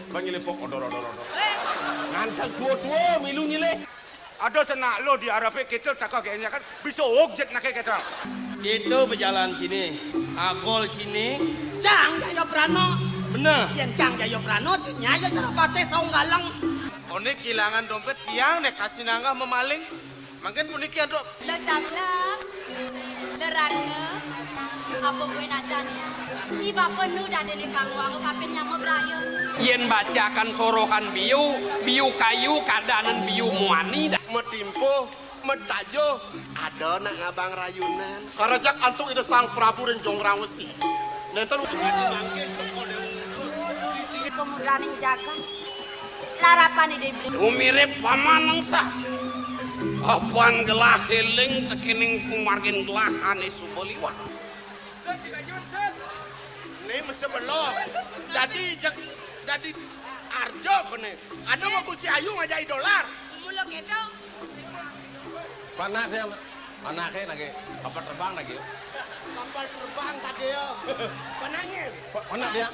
Bang nyile pok odor. Ngantek tua milu nyile. Ada senak lo di Arabe kita tak kagaknya kan bisa objek nak kita. Itu berjalan sini, agol sini. Cang Jaya Prano. Bener. Jen Cang Jaya Prano, nyaya terapate saung galang. Oni kehilangan dompet tiang nek kasih nanggah memaling. Makin puniki ada. Lo cablak, lo ratne, apa gue najan? Iba penuh dah dene kamu aku kapin nyama berayu. Yen bacakan sorohan biu kayu kadanan biu muani dah. Metimpo, metajo, ada nak ngabang rayunan. Karajak antuk ida sang Prabu dan Jongrawesi. Nenten Kemudian yang jaga, larapan ide beli. Umirip pamanang sah. Apaan gelah heling tekining kumargin gelahan isu beliwat. ini mesti belum. Jadi arjo kene. Ada mau kunci ayu ngajai dolar. Mulu gitu. Panak dia. Anaknya lagi kapal terbang lagi. Kapal terbang tadi ya. Panaknya. Panak dia.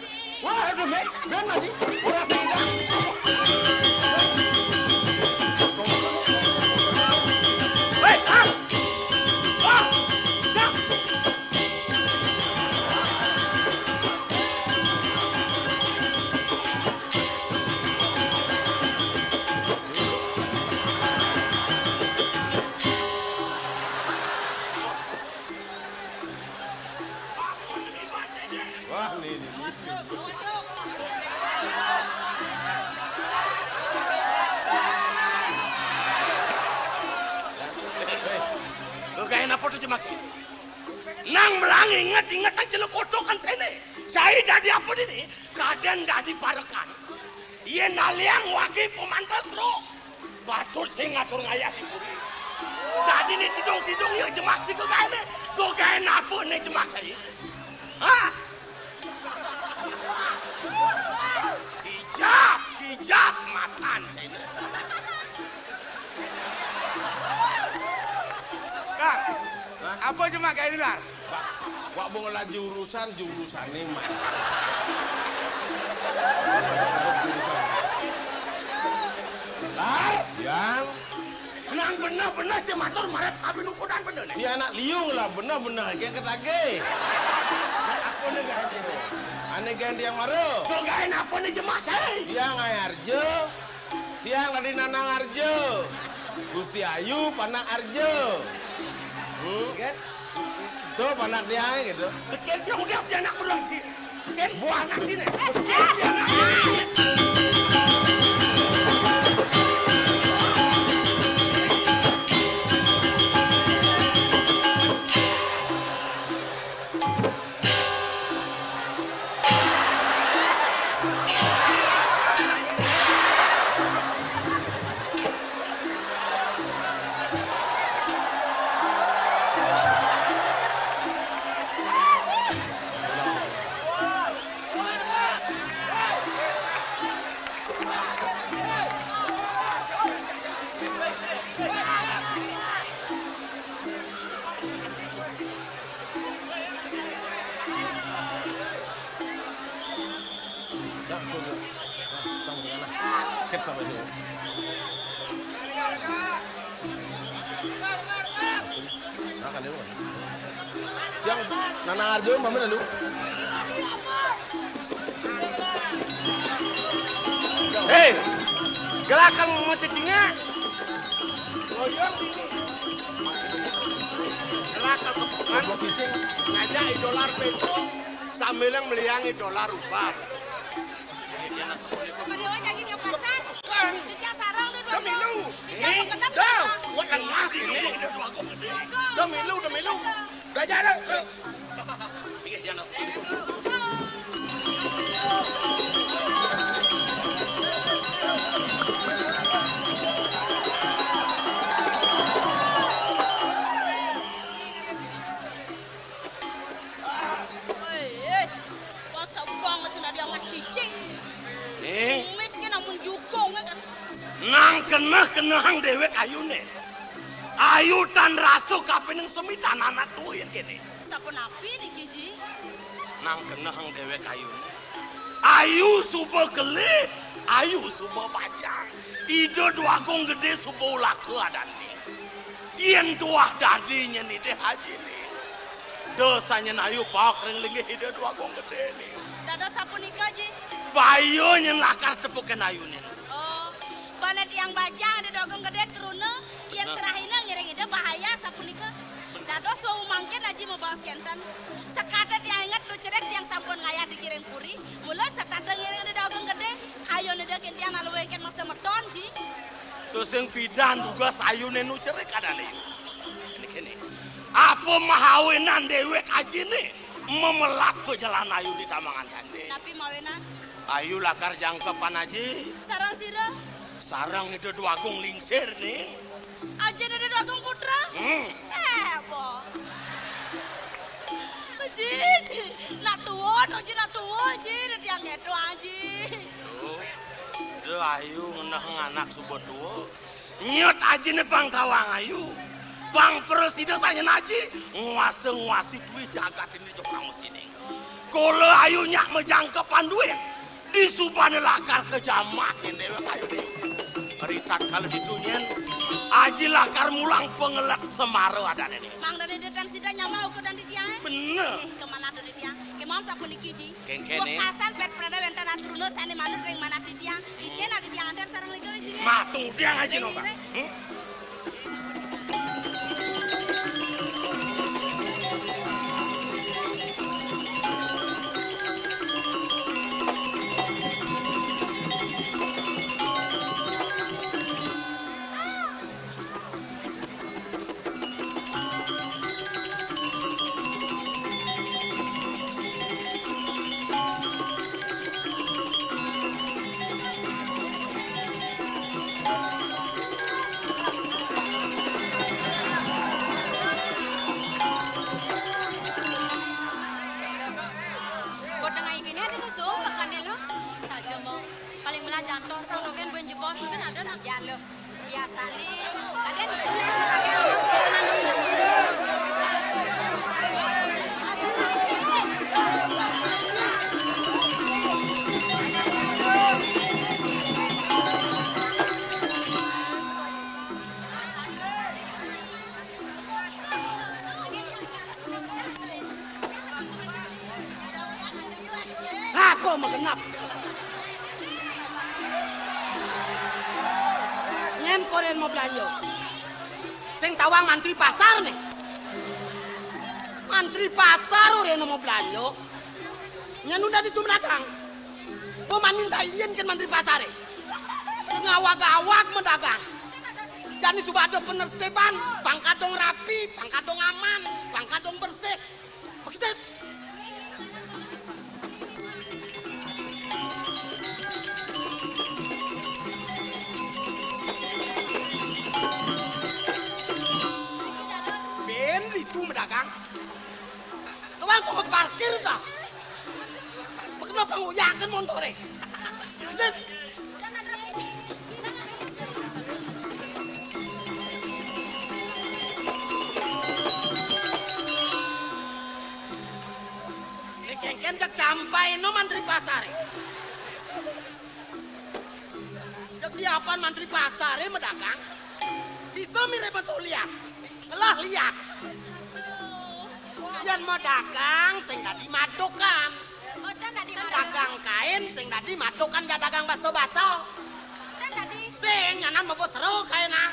Wah, aduh, ben lagi. Orang sedang. Hei, ah! Ah! Dah! Wah, ini. Kayak apa tuh jemak sih? Nang melang inget ang celuk kotokan sini. Saya jadi apa ini? Kaden jadi parakan. Iya naliang wagi pemantas ro. Batut sing ngatur ngayah diburi. Tadi nih tidung ya jemak sih kok kayak ini. Kok kayak apa nih jemak saya? Hah? Hijab matan sini. Kak, apa cuma kayak ini Lar? Wak bola jurusan ini mah. Lar, yang Nang bener-bener cematur marep kabin ukuran bener nih. dia anak liung lah, bener-bener kayak ketage. Aku nih gak ada. Ane ganti yang maru. Kok gak enak apa nih jemak saya? Dia ngayarjo, dia ngadi nanang arjo. Gusti Ayu panak arjo. Tuh panak dia gitu. Kecil yang udah punya anak belum sih? Kecil buah anak sini. Kecil punya anak. Ket sama dia. Makan dulu. Yang nanang arjo mama dulu. Hei, gerakan mau cacingnya. Gelakan kebukan ngajak dolar peso sambil yang meliangi dolar rupiah. Kedua jadi ke pasar. Jadi sarang tuh dua. Demi lu. Dah, Gua kan mati nih. Demi lu. Gajah dah. kau sebang masih ada yang cicing. Nih, Miskin namun jukung kan. nang kenah dewek ayune. Ayu tan rasu kapin yang semitan anak tuin kene. Siapa napi nih Kiji? Nang kenah dewek ayune. Ayu suba gele, ayu suba bajang. Ide duagung gede suba ulah ke adani. Ien tuah dadinya nih teh haji nih. Dosanya ayu pak ringlingi ide duagung gede nih. Dados sapunika ji. Bayo nyen lakar tepukan ayu nih. Oh, banet yang bajang di dogong gede teruna, yang serahina ngereng ide bahaya sapunika. Dados wau mangken aji mau bawas kenten. Sekadar yang ingat lu cerek yang sampun ngayah dikiring puri, mulai setadeng ngereng di dogong gede, ayo nede kentian aluweken masa meton ji. Terus yang pidan juga sayune nu cerek ada nih. Ini kene. Apa mahawenan dewek aji nih memelat ke jalan ayu di tamangan candi. Tapi mawenan. Ayu lakar jangkepan aji. Sarang sira. Sarang itu duagung lingsir nih. Aja nede dogong putra. Bo. Ji, nak tua, ji nak tua, ji, dia ngedo aji. Duh, ayu ngenah nganak subot tuh. Nyot aji nih pang tawang ayu. Bang presiden saya naji nguasi duit jagat ini jokang sini. Kalau ayu nyak menjangkepan duit di subane lakar kejamakin dewe ayu deh. Ricat kalau ditunyen aji lakar mulang pengelat semaro ada nih. Mang dari detan sida nyama ukur dan dia. Bener. Kemana dari dia? Kemam sapu niki ji. Kengkene. Bekasan pet prada wenten atruno sane manut ring mana di dia. Ijen ada dia antar sarang lego ji. Matung dia ngaji no, Bang. Biasa nih, ada di sini sebagai orang kita nanti. Apa mengenap? Nyen koren mau belanja. Sing tawang mantri pasar nih. Mantri pasar orang mau belanja. Nyen udah di belakang. Boman minta izin kan mantri pasar nih. Ngawak-awak mendagang. Jadi sudah ada penertiban, pangkadong rapi, pangkadong aman, pangkadong bersih. Begitu. Itu mendagang. Tuang kok parkir dah. Kenapa nguyakin montore? Ini kengken jak sampai no mantri pasar. Jak diapan mantri pasar mendagang. Bisa mirip betul lihat. Lah lihat. Yang mau dagang, sing tadi madukan. Dagang kain, sing tadi madukan ya dagang baso-baso. Sing nyanan mau seru kainnya.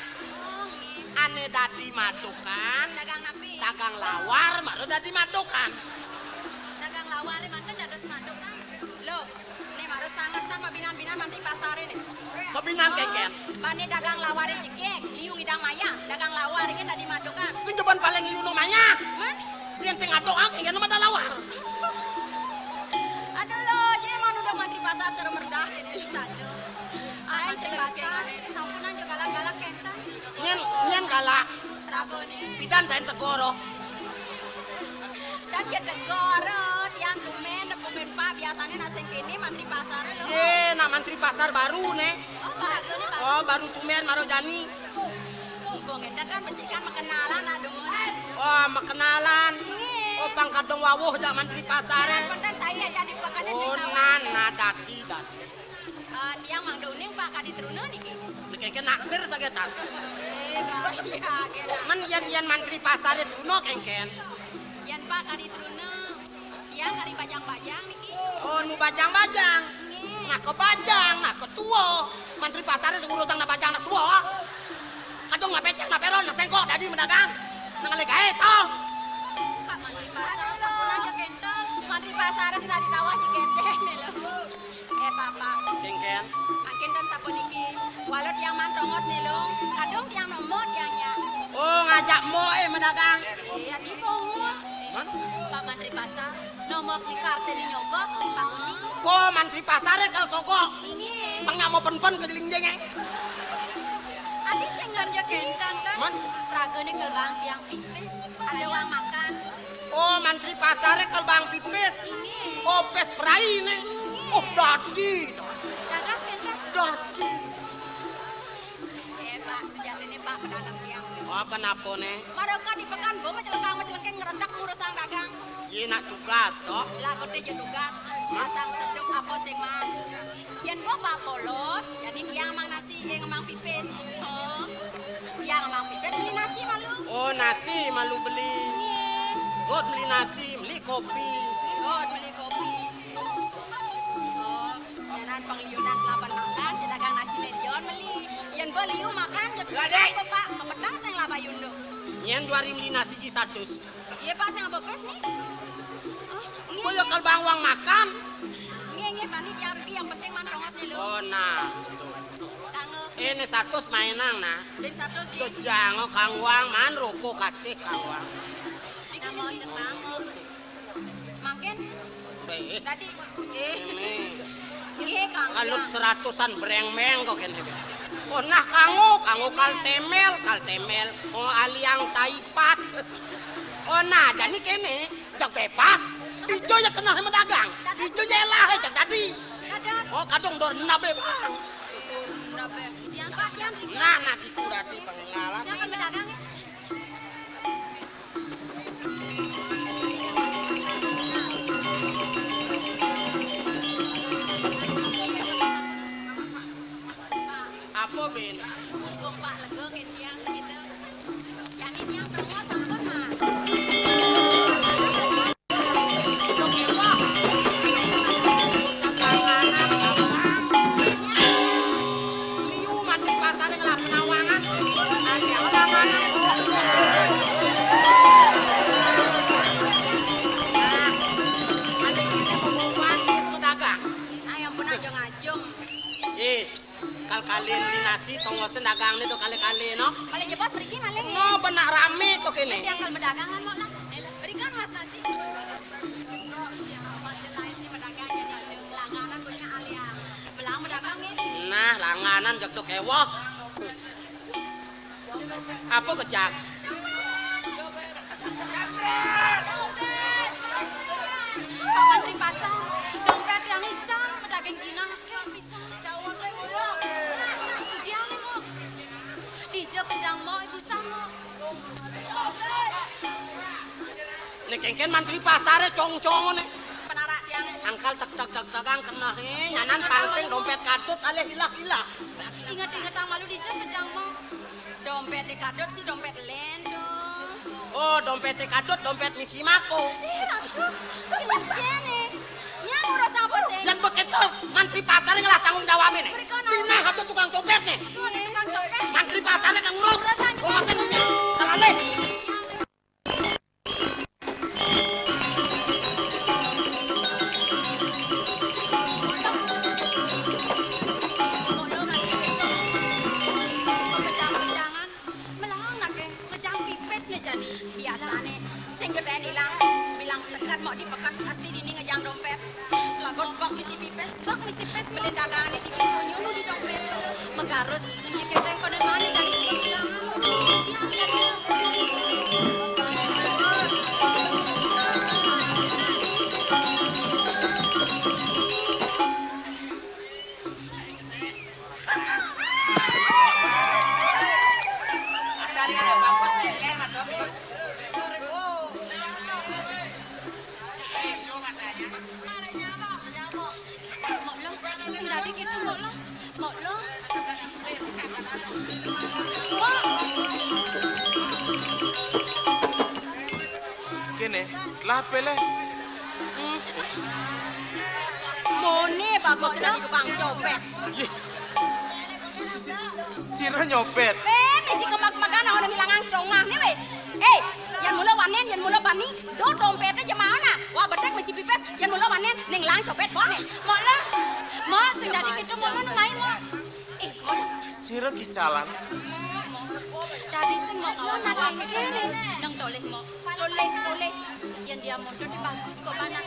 Ane tadi madukan. Dagang lawar, baru tadi madukan. Dagang lawar, mantan dados madukan. Loh, ini baru sangat binan-binan manti pasar ini. Kebinan kengken. Bane dagang lawar jekek, iung idang maya. Dagang lawar ini tadi madukan. Sing coban paling iung namanya. Yang sing adok akeh kan ada lawar. Aduh lo, jadi mana udah mantri pasar cara merdah ini saja. Ayo cek pasar, sampunan juga galak-galak kenten. Nyen galak. Rago nih. Bidan tain tegoro. Dan dia tegoro, tiang lumen, nepumen pak biasanya naseng kini mantri pasar lo. Ye, nak mantri pasar baru nih. Oh baru nih pak. Oh baru tumen maro jani. Bongnya dan mencikan kenalan aduh. Oh, kenalan. Oh, pang kadang wawuh jak mantri pasare. Punten saya jadi bakal Oh, nana dadi. tiang mang duning Pak kadi trune niki. Dikeke naksir sagetan. Kaya Men yen mantri pasare duno kengken. Yan Pak kadi trune. Tiang kadi bajang-bajang niki. Oh, nu bajang-bajang. Nah ke bajang, nah ke tua. Mantri pasare sing urutang na bajang na tua. Kadang na pecah na peron na sengkok dadi mendagang. Nang gae toh. Pak mantri pasar sampun aja kental. Mantri pasar sudah ditawah di kenten lho. Pak. Kengken. Makin dan sapun iki. Walau tiang mantongos nih lho. Kadang tiang nomor tiangnya. Oh, ngajak moe mendagang. Iya di pongo. Man? Pak Mantri Pasar, nomor di kartu di nyogok, Pak Kuning. Oh, mantri pasare kal sogok. Ini. Pang mau pen-pen ke jeling-jeng. Adi senggan ya kentan kan? Man? Raga nih kelbang tiang pipis. Ada uang makan. Oh, mantri pasare kal bang pipis. Ini. Oh, pes perai nih. Oh, dadi. Dadas kentan. Dadi. Pak, sejak ini Pak pedagang tiang. Oh, kenapa nih? Maroka di pekan, gue macelengkang ngerendak ngurusang dagang. Iya nak tugas toh. Lah kote je tugas, masang seduk apa sing man. Yen gua Pak polos, jadi dia ngemang nasi, ngemang pipit. Oh. Dia ngemang pipit beli nasi malu. Oh, nasi malu beli. God beli nasi, beli kopi. God beli kopi. Oh, jalan pengliunan laban makan, si dagang nasi medion beli. Yen gua liu makan, jadi apa Pak? Kepedang sing laba yundo. Nyen 2 beli nasi ji 100. Iya Pak, sing bepes nih. Oh, ya kal bang uang makan. Nge pani dia rugi yang penting mantongos nih lo. Oh, nah. Tange, Ini 100 mainang nah. ben 100 di. Kejango kang wang man roko kate kang wang. Namo cetango. Mangken Baik. tadi Ini Iya Kang. kalut 100-an brengmeng kok kene. Oh nah kango kal temel. Oh aliang taipat. Oh nah jadi kene jak bebas. Ijo ya kena sama dagang. Ijo jelah jak tadi. Dadas. Oh kadang dor nabe bang. Berapa? Yang Pak yang. Nah itu tadi pengalaman. Jangan berdagang ya. Apa ben? Mumpung Pak lego kan tiang gitu. Jadi tiang semua sampun Pak. Liu man di pasar ngelah penawangan. Ada orang-orang. Ayam pun aja ngajung. Kal-kalin di nasi tongosen dagang nih do kali-kali no. Kalau jebas pergi maling. No benak rame kok kene. Yang kalau berdagangan mau lah. Berikan Mas nasi. Langganan punya alia. Belang berdagang nih. Nah, langanan jak do kewoh. Apa kejak? Pak Mantri Pasar, dompet yang hitam, pedagang Cina, bisa. Dia nih mau, DJ kejang mau ibu sama. Nek kengken mantri pasare cong-cong nih. Penarak dia nih. Angkal cek dagang kena nyanan pangsing dompet kadut alih hilah-hilah. Ingat-ingat ang malu DJ kejang mau. Dompet di kadut sih dompet lendo. Oh, dompet kadut dompet misi mako. Ratu, ini nih. Yang urus apa sih? Yang begitu mantri pasare ngelah tanggung jawab nih. Sini hatu tukang dompet nih. Tukang copet. Mantri pasare kang urus. Ngosen ini. Karane. Biasane sing geden ilang bilang tekan mau dipekat pasti dini ngejang dompet lagon bak misi pipes beli dagangan di nyulu di dompet megarus nyeketeng konen mana dari bilang gitu mau lo. Kene, lah pele. Mone bagus dari tukang copet. Sira nyopet. Mesti kemak-makan orang hilangan congah nih weh. Yang mula wanen, yang mula bani, do dompetnya jemaah na. Wah betek mesti pipes, yang mula wanen, neng lang copet bone. Mau lah, mau sing dari gitu mau lo nungai mau. Mau Sira kicalan. tadi sing mau kawan apa kene, nang toleh mau, toleh. Yang dia mau jadi bagus kok banyak.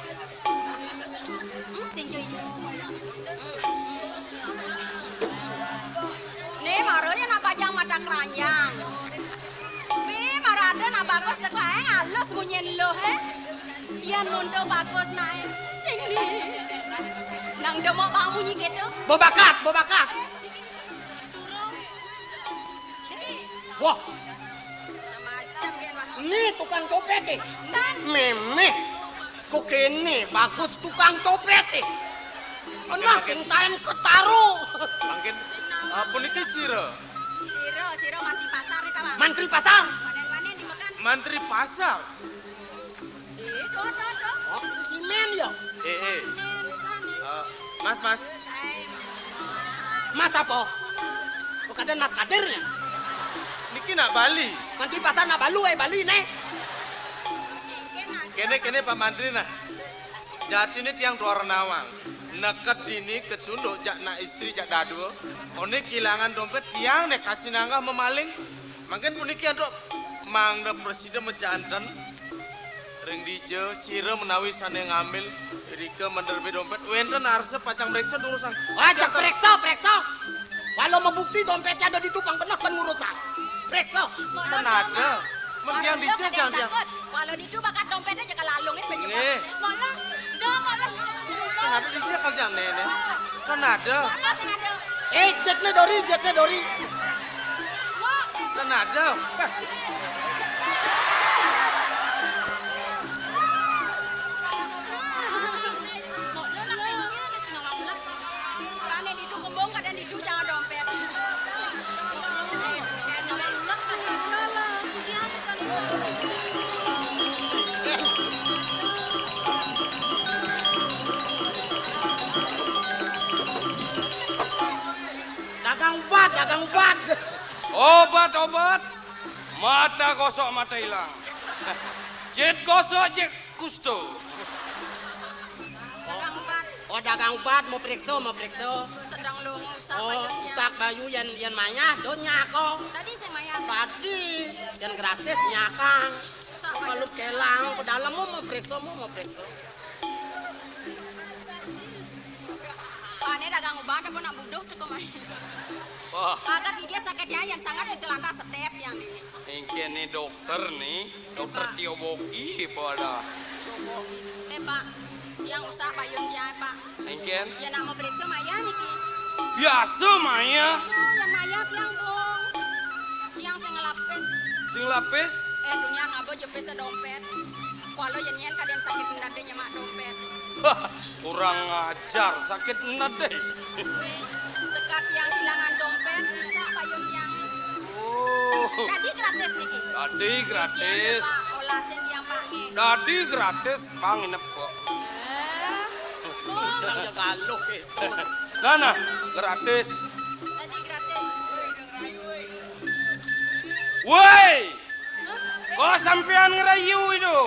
Sing joy. Nih maronya nak pajang mata keranjang. Marada na bagus tak kae halus munyen lo he. Yan mundo bagus nae. Sing ni. Nang demo bang bunyi gitu. Bobakat. Wah, Macam kan mas. ini tukang copet eh. Kan Memeh. Kok kene bagus tukang copet eh. Enak sing taen ketaru. Mungkin puniki sira. Siro mantri pasar itu mah. Mantri pasar. Wanen dimakan. Mantri pasar. Do. Oh, si men ya. Mas. Mas apa? Bukan mas kadernya. Niki nak Bali. Mantri pasar na Bali nih. Kene Pak Mantri nah. Jati ini tiang dua renawang. Neket dini kecunduk jak nak istri jak dadu. One kehilangan dompet tiang nek kasih nanggah memaling. Makin puniki adok mangda presiden menjantan. Ring dijo sira menawi sane ngambil Rika menderbe dompet. Wenten arse pacang periksa urusan. Wajak periksa. Walau membukti dompetnya ada di tupang benak pengurusan. Periksa. Kan ada. Mentiang dicek jangan tiang. Kalau ditu bakat dompetnya jaga lalungin penyebab. Nih. Mola. Kan ada dicek kalau jangan nene. Kan ada. Apa sing ada? Jetnya Dori. Kan ada. Pane ditu kembung kadang ditu jangan dompet. Dagang ubat. Obat. Mata gosok mata hilang. Jet gosok jet kusto. Dagang ubat mau periksa. Sedang lu ngusak Oh, bayarnya. sak bayu yan maya donya ko. Tadi saya mayar. Tadi yan gratis nyakang. Kalau kelang pedalam mau periksa. Pane dagang ubat apa nak buduk tuh kemai. Wah, Agar dia sakitnya yang sangat bisa lantas step yang ini. ingin nih dokter Tioboki pada. Pak, yang usah payungnya Pak. Ingin Ya nak mau periksa Maya niki. biasa Maya, Oh, yang Maya yang bong. Yang saya ngelapis. sing lapis. Dunia ngabo jepes dompet. Walau yang nyen kadang sakit ndadenya mak dompet. Kurang ajar, sakit enat deh. Sekat yang kehilangan dompet bisa payung yang. Oh, Tadi gratis niki. tadi gratis. Pak, olasin yang pakai. Tadi gratis, Bang inep kok. Ang Tagalog eh. Nah, gratis. Tadi gratis. Woi, kok sampean ngerayu itu?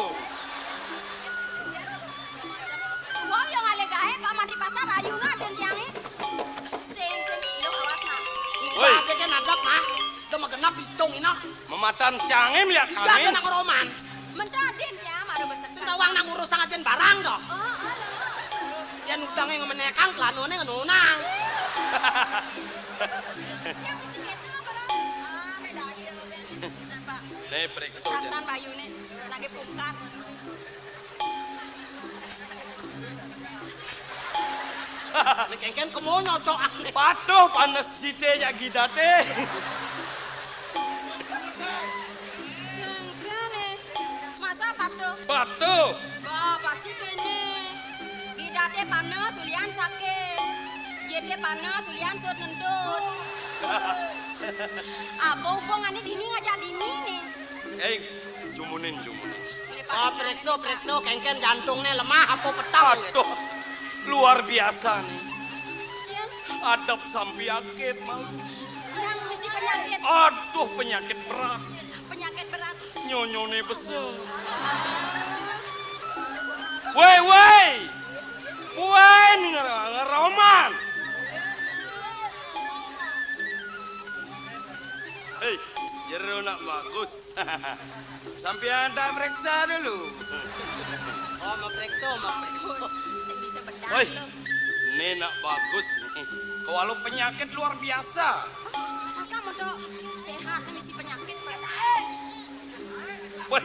Wow, yang ale gae Pak Mandi Pasar ayuna dan yang ini. Sing lo awas nak. Woi, Ibadah kan adap mah. Udah magenap hitung ina. mematan cangem lihat Jangan kami. nak roman. Mentaden ya, maru besek. Sentawang nak ngurus ajen barang toh. Oh, alah. Yan udang yang menekang kelanone ngenunang. Yang mesti gitu apa dong? Beda aja. Kenapa? Nih periksa aja. Sasan bayune lagi pungkat. Nekengken kemo nyocok ane. Patuh panas cite ya gidate. Kene. Masa patuh? Patuh. Wah, pasti kene. Gidate panas, ulian sakit. Jeke panas, ulian sud ngendut. Apa hubungannya dini ngajak dini nih? Jumunin. Oh, periksa, kengken jantungnya lemah apa petang gitu. Aduh, luar biasa nih. Ya, Adab sampiakit malu. yang mesti penyakit. Aduh, penyakit berat. Penyakit berat. Nyonyone besar. Woi, ngeroman. Hei, jero nak bagus. Sampai anda periksa dulu. Oh, mau periksa. Sing bisa bedak Woi, lo. ini nak bagus nih. Kalau penyakit luar biasa. Masa mau dok sehat mesti penyakit Pak? Woi,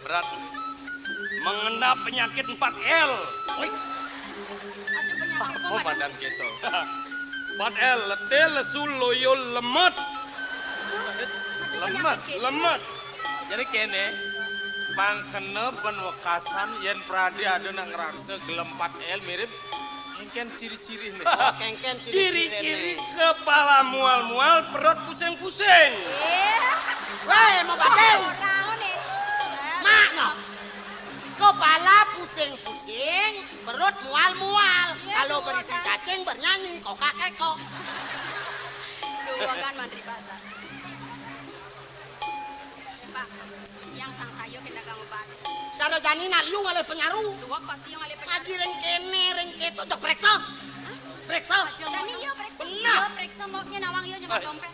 berat. Mengena penyakit 4L. Woi, Ada penyakit oh badan kita. 4L, letih, lesu, loyo, lemet. Lemet. Jadi kene pangkene penwekasan yen pradi ada nang ngeraksa gelem 4L mirip kengken ciri-ciri nih. Oh, kengken Ciri-ciri kepala mual-mual, perut pusing-pusing. Weh, mau batin. Orang nih. Mak, no. Kepala pusing-pusing, perut mual-mual. Iya, Kalau mual berisi kan. cacing bernyanyi, kok. Dua kan mantri pasar. Pak, yang sang sayo kena kamu pak. Cara jani naliu ngale penyaru. Dua pasti yang alih Ngaji reng keto jok periksa. Periksa. Dani yo periksa. Benar. Yo periksa maunya nawang yo nyemak dompet.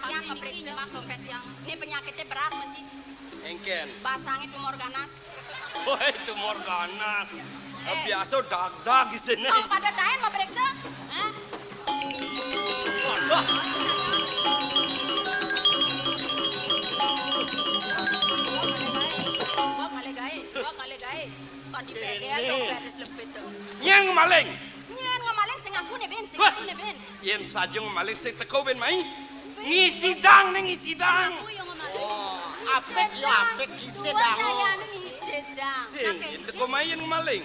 Gantian periksa nyemak dompet yang. Ini penyakitnya berat masih. Engken. Basangnya tumor ganas. Woi, tumor ganas. Biasa dag-dag di sini. Oh, pada daen mau periksa? Hah? Wah kali gae. Kan di PGL dompet lebih tuh. Nyeng maling. Nyen ngamaling sing aku nih Ben, Wah. Ben. Yen sajung maling sing teko ben mai. Ngisidang ning ngisidang. Aku yang ngamaling. Oh, apik isi dang. Kayane nih sedang. Sing yen teko mai yen maling.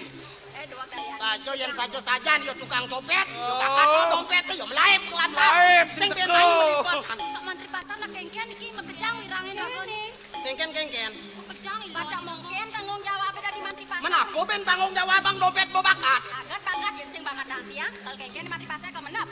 Dua kayane. Sajo yang saja yo tukang dompet, yo kakak dompet yo melaip ke lantai. Melaip, sing Sing ben teko. main melibatkan. Pak Mantri Pasar nak kengkian iki mekejang wirangin aku nih. Kengken. Mekejang ilang. Pada mungkin tanggung jawab dari Mantri Pasar. Menapa ben tanggung jawab bang dompet bobakat? Agar bakat yang sing bakat nanti ya. Kalau kengkian di Mantri Pasar kau menap.